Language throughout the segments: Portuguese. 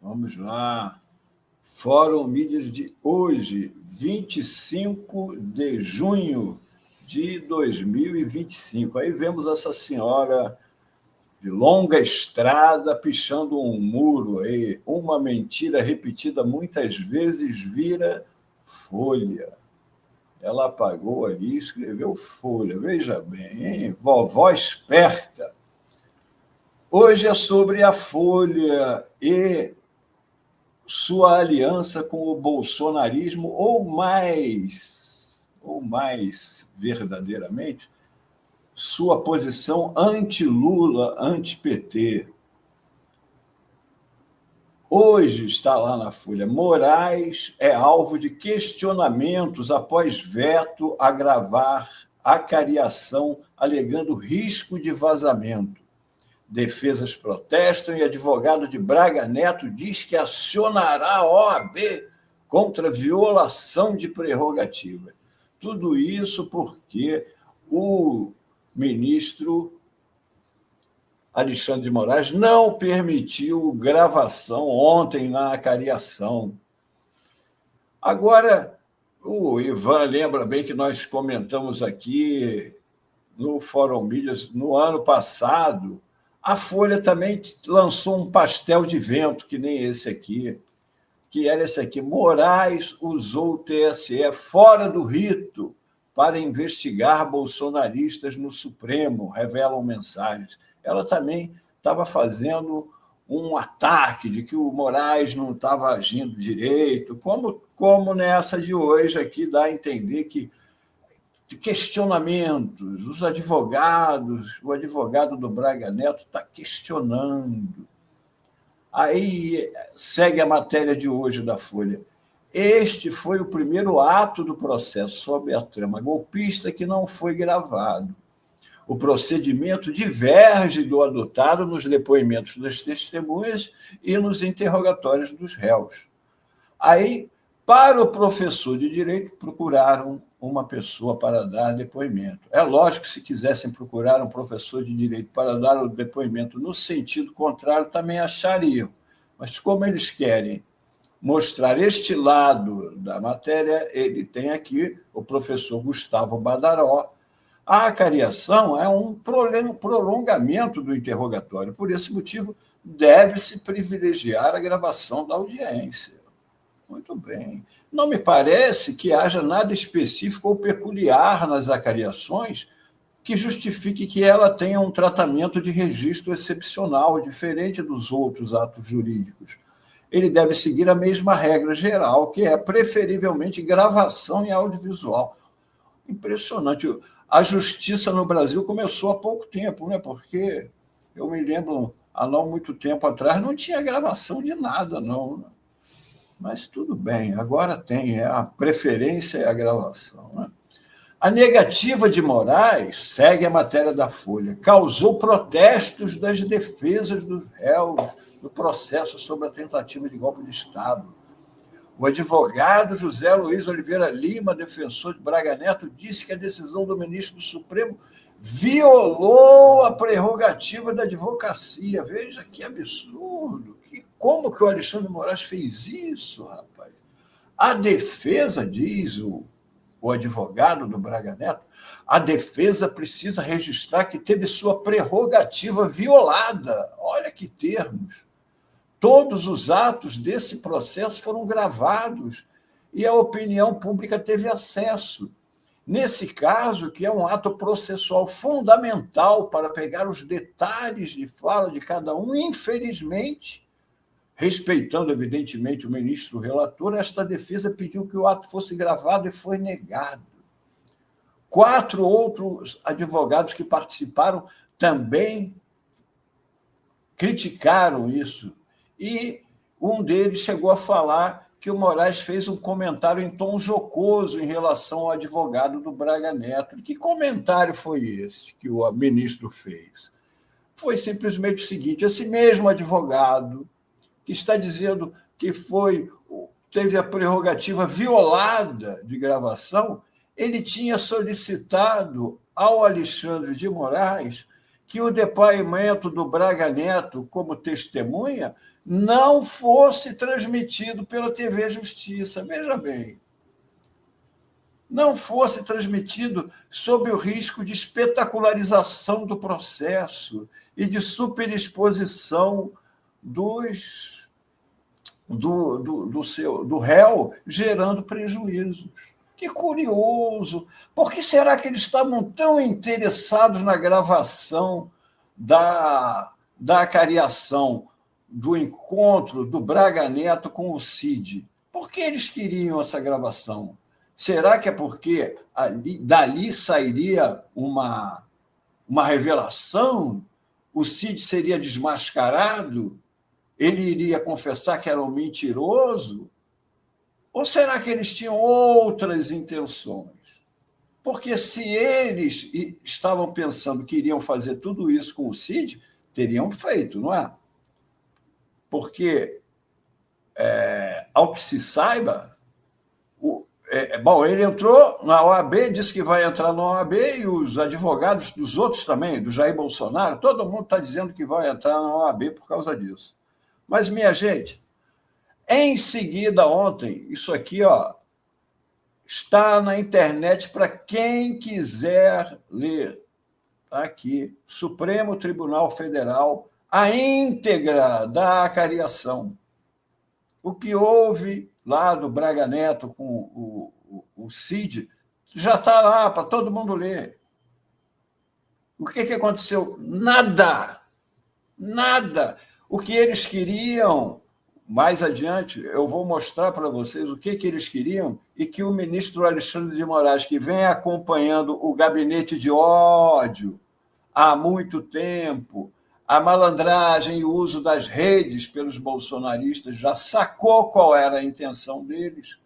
Vamos lá. Fórum Mídias de hoje, 25 de junho de 2025. Aí vemos essa senhora de longa estrada pichando um muro. Aí. Uma mentira repetida muitas vezes vira folha. Ela apagou ali e escreveu folha. Veja bem, hein? Vovó esperta. Hoje é sobre a Folha e sua aliança com o bolsonarismo, ou mais verdadeiramente, sua posição anti-Lula, anti-PT. Hoje está lá na Folha: Moraes é alvo de questionamentos após veto a gravar acariação, alegando risco de vazamento. Defesas protestam e advogado de Braga Neto diz que acionará a OAB contra violação de prerrogativa. Tudo isso porque o ministro Alexandre de Moraes não permitiu gravação ontem na acariação. Agora, o Ivan lembra bem que nós comentamos aqui no Fórum Mídias, no ano passado, a Folha também lançou um pastel de vento, que nem esse aqui, que era esse aqui: Moraes usou o TSE fora do rito para investigar bolsonaristas no Supremo, revelam mensagens. Ela também estava fazendo um ataque de que o Moraes não estava agindo direito, como nessa de hoje aqui dá a entender que questionamentos, os advogados, o advogado do Braga Neto está questionando. Aí segue a matéria de hoje da Folha. Este foi o primeiro ato do processo sob a trama golpista que não foi gravado. O procedimento diverge do adotado nos depoimentos das testemunhas e nos interrogatórios dos réus. Aí, para o professor de direito, procuraram uma pessoa para dar depoimento. É lógico que, se quisessem procurar um professor de direito para dar o depoimento no sentido contrário, também achariam. Mas, como eles querem mostrar este lado da matéria, ele tem aqui o professor Gustavo Badaró. A acariação é um prolongamento do interrogatório. Por esse motivo, deve-se privilegiar a gravação da audiência. Muito bem. Não me parece que haja nada específico ou peculiar nas acariações que justifique que ela tenha um tratamento de registro excepcional, diferente dos outros atos jurídicos. Ele deve seguir a mesma regra geral, que é preferivelmente gravação em audiovisual. Impressionante. A justiça no Brasil começou há pouco tempo, né? Porque eu me lembro, há não muito tempo atrás, não tinha gravação de nada, não. Mas tudo bem, agora tem a preferência e a gravação. Né? A negativa de Moraes, segue a matéria da Folha, causou protestos das defesas dos réus no processo sobre a tentativa de golpe de Estado. O advogado José Luiz Oliveira Lima, defensor de Braga Neto, disse que a decisão do ministro do Supremo violou a prerrogativa da advocacia. Veja que absurdo. Como que o Alexandre de Moraes fez isso, rapaz? A defesa, diz o advogado do Braga Neto, a defesa precisa registrar que teve sua prerrogativa violada. Olha que termos. Todos os atos desse processo foram gravados e a opinião pública teve acesso. Nesse caso, que é um ato processual fundamental para pegar os detalhes de fala de cada um, infelizmente, respeitando, evidentemente, o ministro relator, esta defesa pediu que o ato fosse gravado e foi negado. 4 outros advogados que participaram também criticaram isso. E um deles chegou a falar que o Moraes fez um comentário em tom jocoso em relação ao advogado do Braga Neto. E que comentário foi esse que o ministro fez? Foi simplesmente o seguinte: esse mesmo advogado que está dizendo que teve a prerrogativa violada de gravação, ele tinha solicitado ao Alexandre de Moraes que o depoimento do Braga Neto como testemunha não fosse transmitido pela TV Justiça. Veja bem, não fosse transmitido sob o risco de espetacularização do processo e de superexposição do réu, gerando prejuízos. Que curioso! Por que será que eles estavam tão interessados na gravação da acariação, do encontro do Braga Neto com o Cid? Por que eles queriam essa gravação? Será que é porque dali sairia uma revelação? O Cid seria desmascarado? Ele iria confessar que era um mentiroso? Ou será que eles tinham outras intenções? Porque se eles estavam pensando que iriam fazer tudo isso com o Cid, teriam feito, não é? Porque, ao que se saiba, ele entrou na OAB, disse que vai entrar na OAB, e os advogados dos outros também, do Jair Bolsonaro, todo mundo está dizendo que vai entrar na OAB por causa disso. Mas, minha gente, em seguida, ontem, isso aqui está na internet para quem quiser ler. Está aqui, Supremo Tribunal Federal, a íntegra da acariação. O que houve lá do Braga Neto com o Cid já está lá para todo mundo ler. O que aconteceu? Nada. Nada. O que eles queriam, mais adiante, eu vou mostrar para vocês o que eles queriam e que o ministro Alexandre de Moraes, que vem acompanhando o gabinete de ódio há muito tempo, a malandragem e o uso das redes pelos bolsonaristas, já sacou qual era a intenção deles,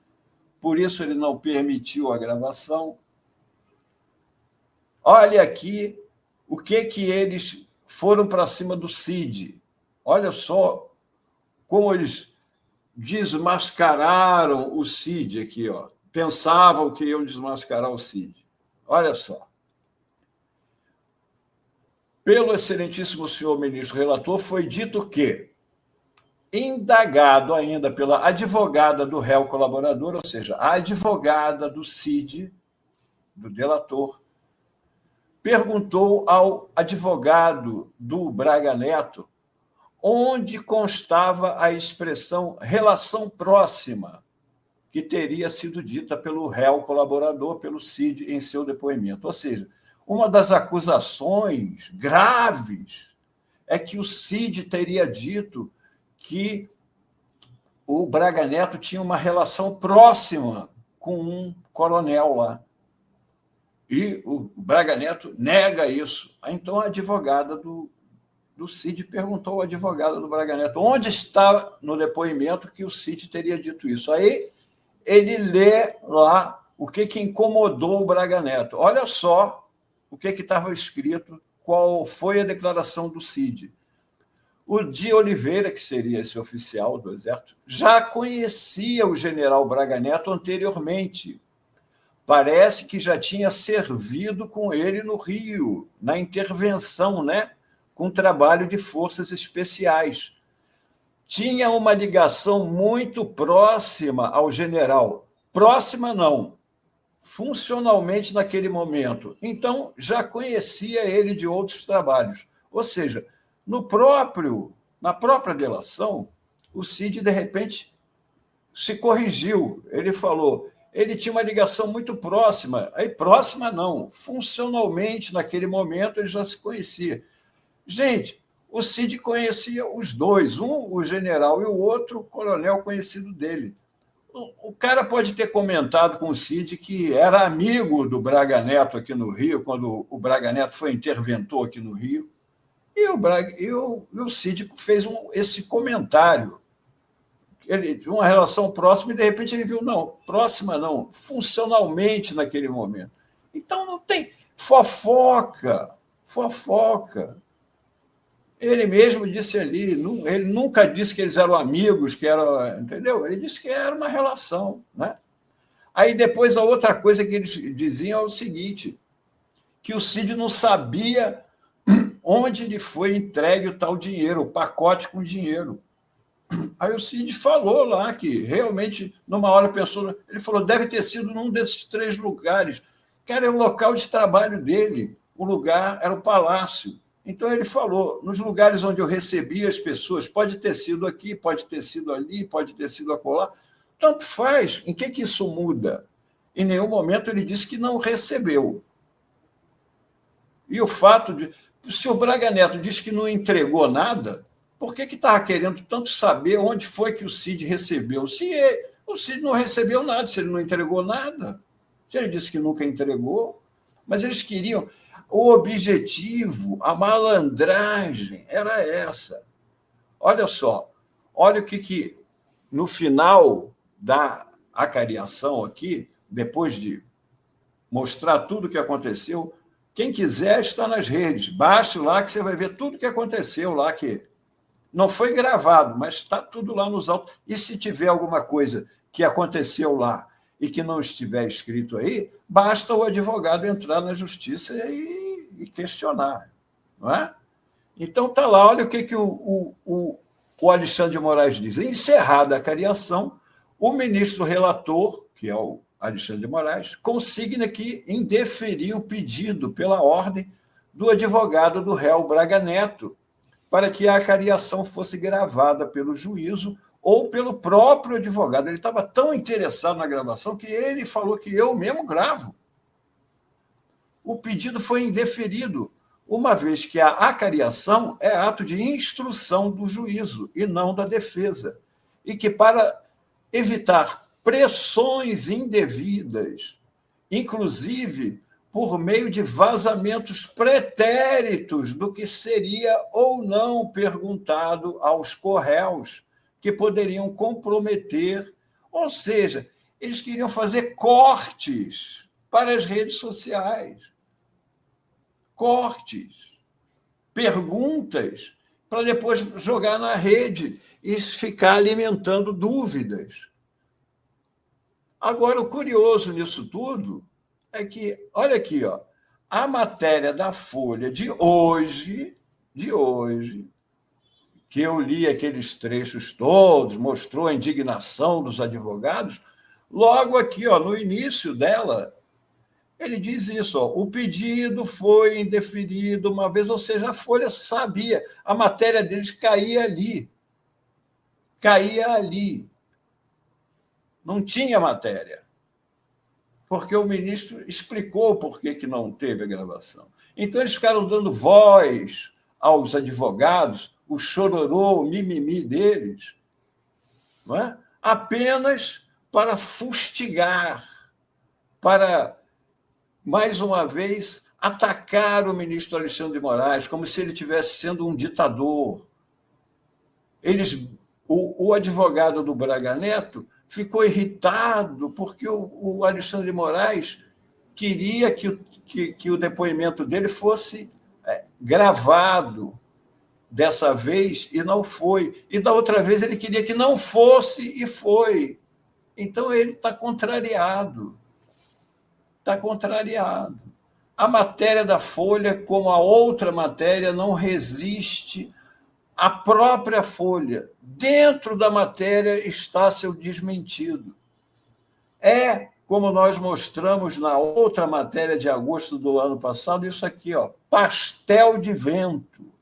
por isso ele não permitiu a gravação. Olha aqui o que eles foram para cima do Cid. Olha só como eles desmascararam o Cid aqui, ó. Pensavam que iam desmascarar o Cid. Olha só. Pelo excelentíssimo senhor ministro relator, foi dito que, indagado ainda pela advogada do réu colaborador, ou seja, a advogada do Cid, do delator, perguntou ao advogado do Braga Neto onde constava a expressão relação próxima, que teria sido dita pelo réu colaborador, pelo Cid, em seu depoimento. Ou seja, uma das acusações graves é que o Cid teria dito que o Braga Neto tinha uma relação próxima com um coronel lá. E o Braga Neto nega isso. Então, a advogada do Cid perguntou ao advogado do Braga Neto onde está no depoimento que o Cid teria dito isso. Aí ele lê lá o que incomodou o Braga Neto. Olha só o que estava escrito, qual foi a declaração do Cid. O de Oliveira, que seria esse oficial do Exército, já conhecia o general Braga Neto anteriormente. Parece que já tinha servido com ele no Rio, na intervenção, né? Com trabalho de forças especiais. Tinha uma ligação muito próxima ao general. Próxima, não. Funcionalmente naquele momento. Então, já conhecia ele de outros trabalhos. Ou seja, na própria delação, o Cid, de repente, se corrigiu. Ele falou, ele tinha uma ligação muito próxima. Aí, próxima não. Funcionalmente, naquele momento, ele já se conhecia. Gente, o Cid conhecia os dois, um o general e o outro o coronel conhecido dele. O cara pode ter comentado com o Cid que era amigo do Braga Neto aqui no Rio, quando o Braga Neto foi interventor aqui no Rio, e o Cid fez esse comentário. Ele tinha uma relação próxima e, de repente, ele viu, não, próxima não, funcionalmente naquele momento. Então, não tem fofoca. Ele mesmo disse ali, ele nunca disse que eles eram amigos, entendeu? Ele disse que era uma relação, né? Aí depois a outra coisa que eles diziam é o seguinte, que o Cid não sabia onde lhe foi entregue o tal dinheiro, o pacote com dinheiro. Aí o Cid falou lá que realmente, numa hora, pensou. Ele falou: deve ter sido num desses 3 lugares. Que era o local de trabalho dele. O lugar era o palácio. Então ele falou: nos lugares onde eu recebia as pessoas, pode ter sido aqui, pode ter sido ali, pode ter sido acolá. Tanto faz. Em que isso muda? Em nenhum momento ele disse que não recebeu. E o fato de. Se o Braga Neto diz que não entregou nada, por que estava querendo tanto saber onde foi que o Cid recebeu? O Cid não recebeu nada, se ele não entregou nada. Se ele disse que nunca entregou. Mas eles queriam. O objetivo, a malandragem era essa. Olha só, olha o que no final da acariação aqui, depois de mostrar tudo o que aconteceu, quem quiser está nas redes. Baixe lá que você vai ver tudo o que aconteceu lá, que não foi gravado, mas está tudo lá nos autos. E se tiver alguma coisa que aconteceu lá e que não estiver escrito aí, basta o advogado entrar na justiça e questionar. Não é? Então, está lá, olha o que o Alexandre de Moraes diz. Encerrada a cariação, o ministro relator, que é o Alexandre de Moraes, consigna que indeferiu o pedido pela ordem do advogado do réu Braga Neto para que a acariação fosse gravada pelo juízo ou pelo próprio advogado. Ele estava tão interessado na gravação que ele falou que eu mesmo gravo. O pedido foi indeferido, uma vez que a acariação é ato de instrução do juízo e não da defesa, e que, para evitar pressões indevidas, inclusive por meio de vazamentos pretéritos do que seria ou não perguntado aos corréus, que poderiam comprometer, ou seja, eles queriam fazer cortes para as redes sociais. Cortes, perguntas, para depois jogar na rede e ficar alimentando dúvidas. Agora, o curioso nisso tudo é que, olha aqui, ó, a matéria da Folha de hoje, que eu li aqueles trechos todos, mostrou a indignação dos advogados, logo aqui, ó, no início dela, ele diz isso, ó, o pedido foi indeferido uma vez, ou seja, a Folha sabia, a matéria deles caía ali. Não tinha matéria, porque o ministro explicou por que não teve a gravação. Então, eles ficaram dando voz aos advogados, o chororô, o mimimi deles, não é? Apenas para fustigar, para, mais uma vez, atacar o ministro Alexandre de Moraes, como se ele estivesse sendo um ditador. O advogado do Braga Neto ficou irritado porque o Alexandre de Moraes queria que o depoimento dele fosse gravado dessa vez e não foi. E da outra vez ele queria que não fosse e foi. Então ele está contrariado. Está contrariado. A matéria da Folha, como a outra matéria, não resiste à própria Folha. Dentro da matéria está seu desmentido. É, como nós mostramos na outra matéria de agosto do ano passado, isso aqui, ó, pastel de vento.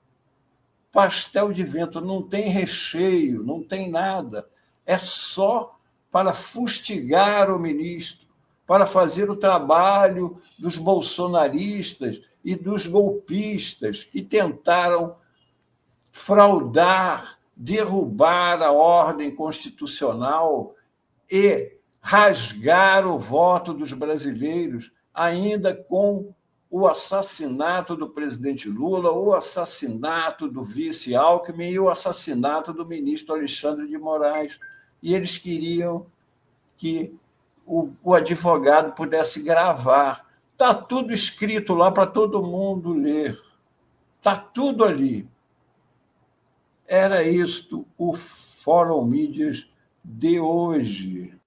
Pastel de vento, não tem recheio, não tem nada. É só para fustigar o ministro, para fazer o trabalho dos bolsonaristas e dos golpistas que tentaram fraudar, derrubar a ordem constitucional e rasgar o voto dos brasileiros, ainda com o assassinato do presidente Lula, o assassinato do vice Alckmin e o assassinato do ministro Alexandre de Moraes. E eles queriam que o advogado pudesse gravar. Está tudo escrito lá para todo mundo ler. Está tudo ali. Era isto o Fórum Mídias de hoje.